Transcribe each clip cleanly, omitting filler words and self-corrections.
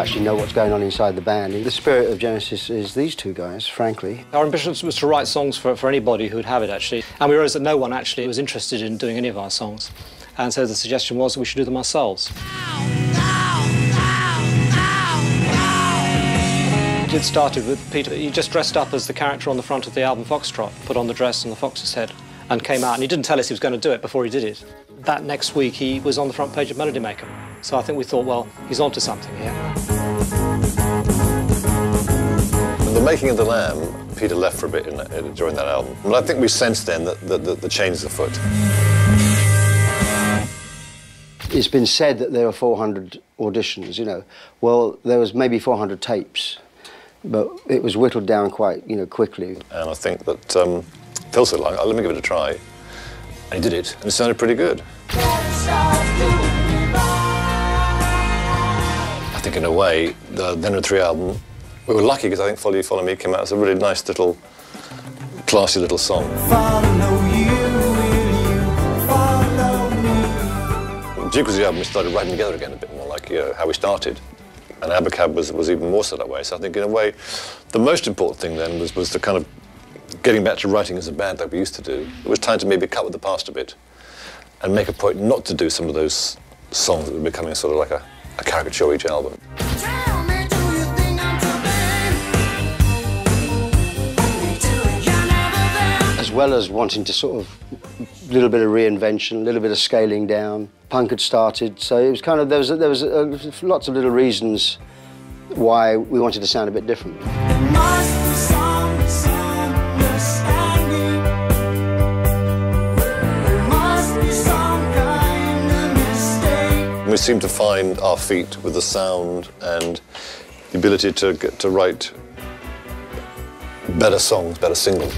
actually know what's going on inside the band. The spirit of Genesis is these two guys, frankly. Our ambition was to write songs for anybody who would have it, actually. And we realised that no one actually was interested in doing any of our songs. And so the suggestion was that we should do them ourselves. It started with Peter. He just dressed up as the character on the front of the album Foxtrot, put on the dress and the fox's head, and came out. And he didn't tell us he was going to do it before he did it. That next week, he was on the front page of Melody Maker. So I think we thought, well, he's onto something here. In the making of The Lamb, Peter left for a bit during that album. But I think we sensed then that the change is afoot. It's been said that there were 400 auditions, you know. Well, there was maybe 400 tapes, but it was whittled down quite, quickly. And I think that Phil said, let me give it a try. And he did it, and it sounded pretty good. I think in a way, the Then and 3 album, we were lucky because I think Follow You, Follow Me came out as a really nice little, classy little song. Jukes' album, we started writing together again a bit more like how we started. And Abacab was even more so that way. So I think in a way, the most important thing then was the kind of getting back to writing as a band like we used to do. It was time to maybe cut with the past a bit and make a point not to do some of those songs that were becoming sort of like a caricature each album. As well as wanting to sort of, a little bit of reinvention, a little bit of scaling down, punk had started, so it was kind of, there was lots of little reasons why we wanted to sound a bit different. We seemed to find our feet with the sound and the ability to write better songs, better singles.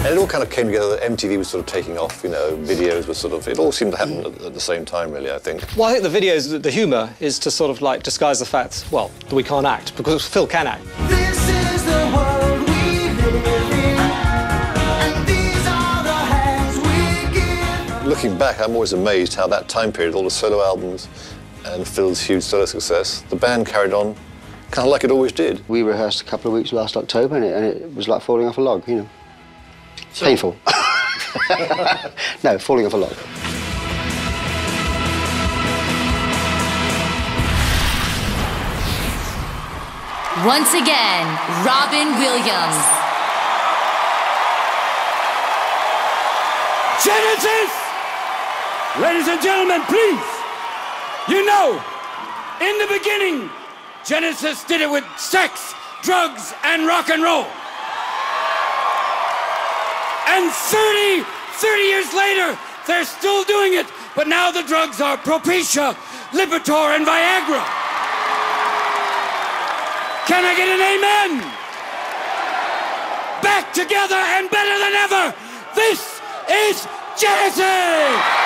And it all kind of came together. MTV was sort of taking off, videos were sort of, it all seemed to happen at the same time, really, I think. Well, I think the videos, the humour is to sort of like disguise the fact, well, that we can't act, because Phil can act. This is the world we live in, and these are the hands we give. Looking back, I'm always amazed how that time period, all the solo albums and Phil's huge solo success, the band carried on kind of like it always did. We rehearsed a couple of weeks last October, and it was like falling off a log, Painful. No, falling off a log. Once again, Robin Williams. Genesis! Ladies and gentlemen, please. In the beginning, Genesis did it with sex, drugs, and rock and roll. And 30 years later, they're still doing it, but now the drugs are Propecia, Lipitor, and Viagra. Can I get an amen? Back together and better than ever. This is Genesis!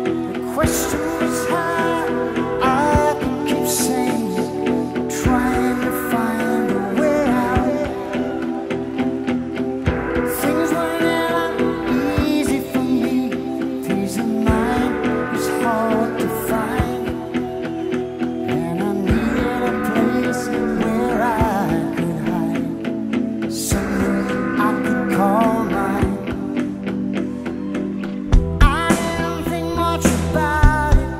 The question was how I could keep saying, trying to find a way out. Things weren't easy for me. Peace of mind was hard to find, and I needed a place where I could hide, somewhere I could call mine. I didn't think much about it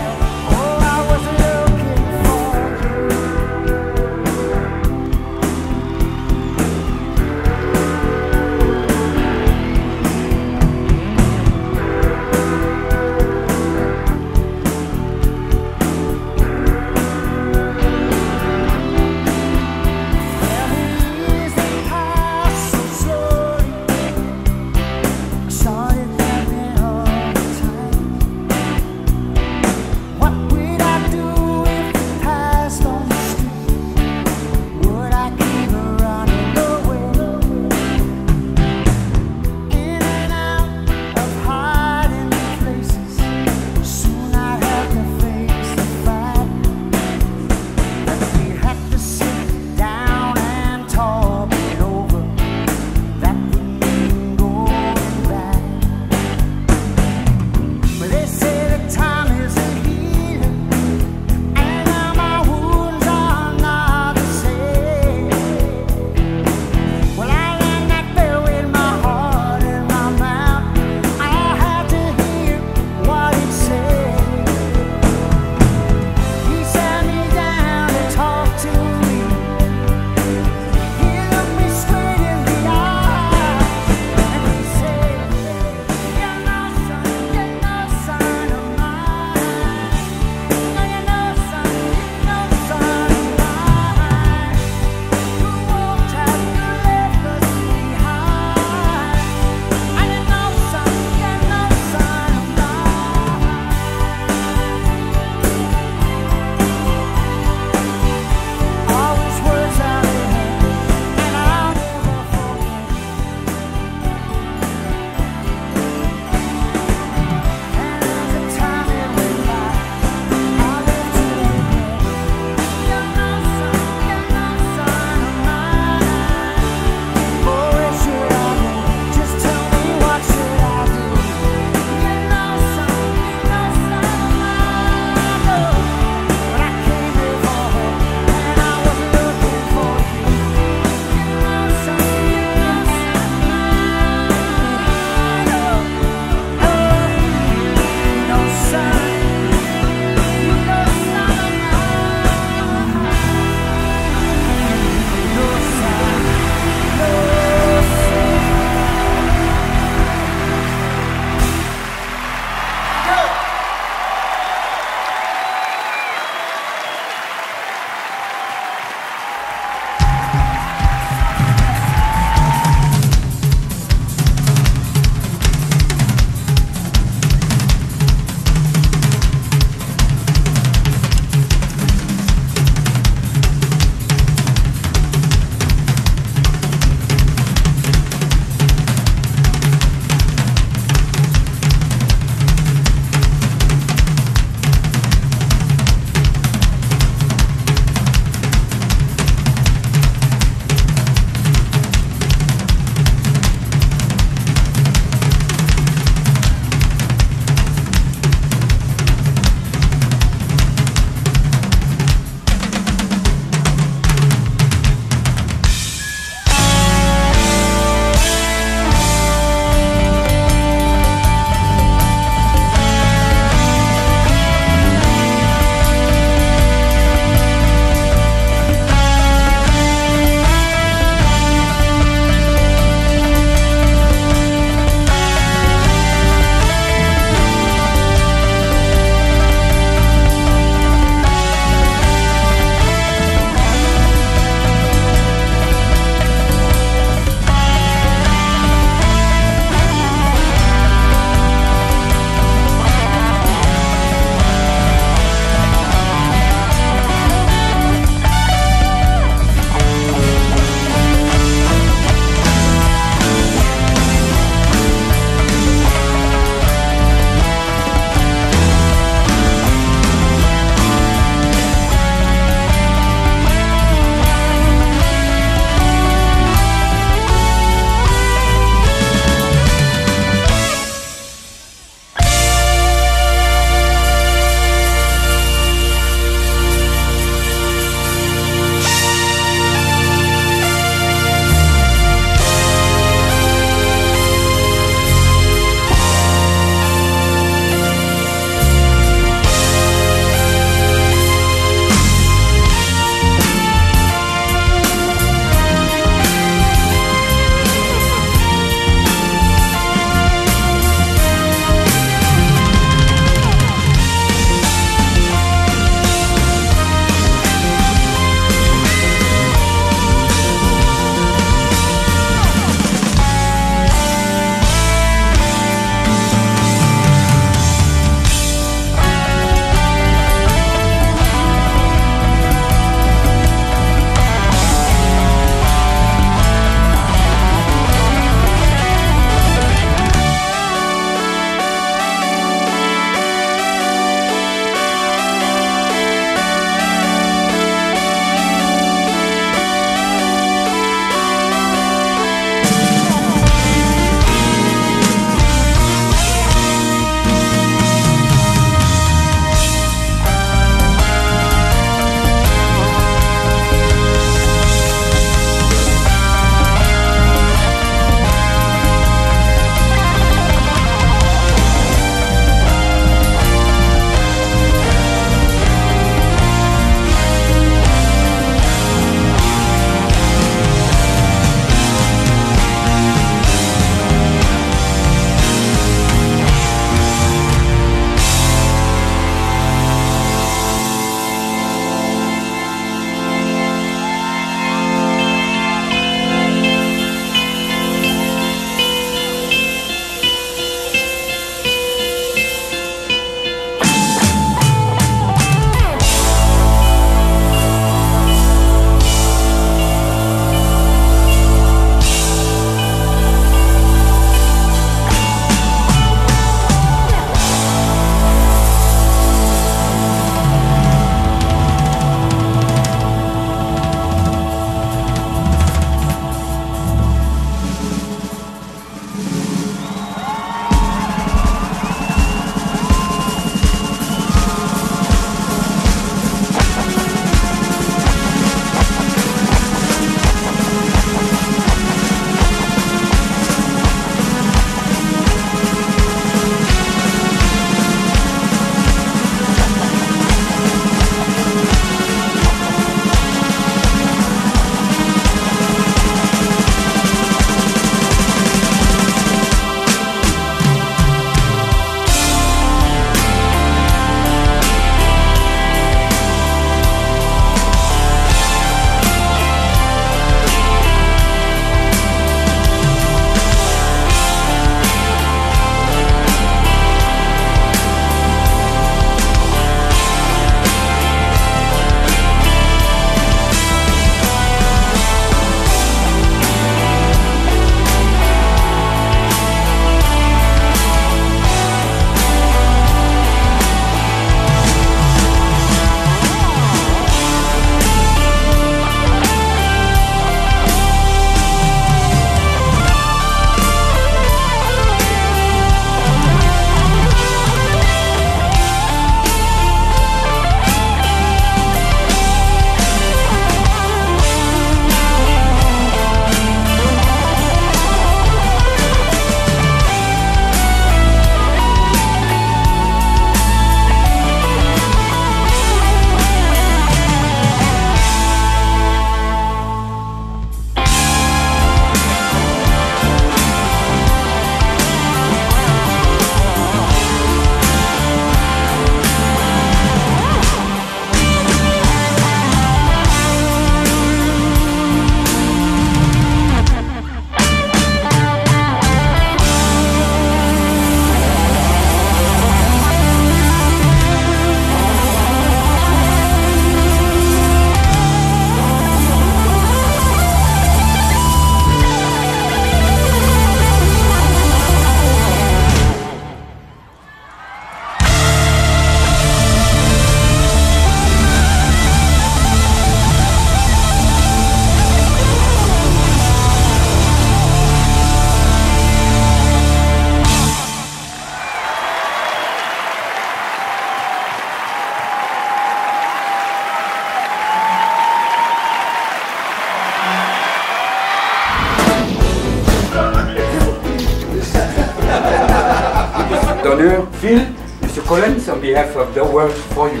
d'honneur, Phil, Mr. Collins, on behalf of the world for you.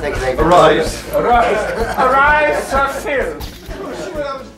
Thank you. Arise, Sir Phil.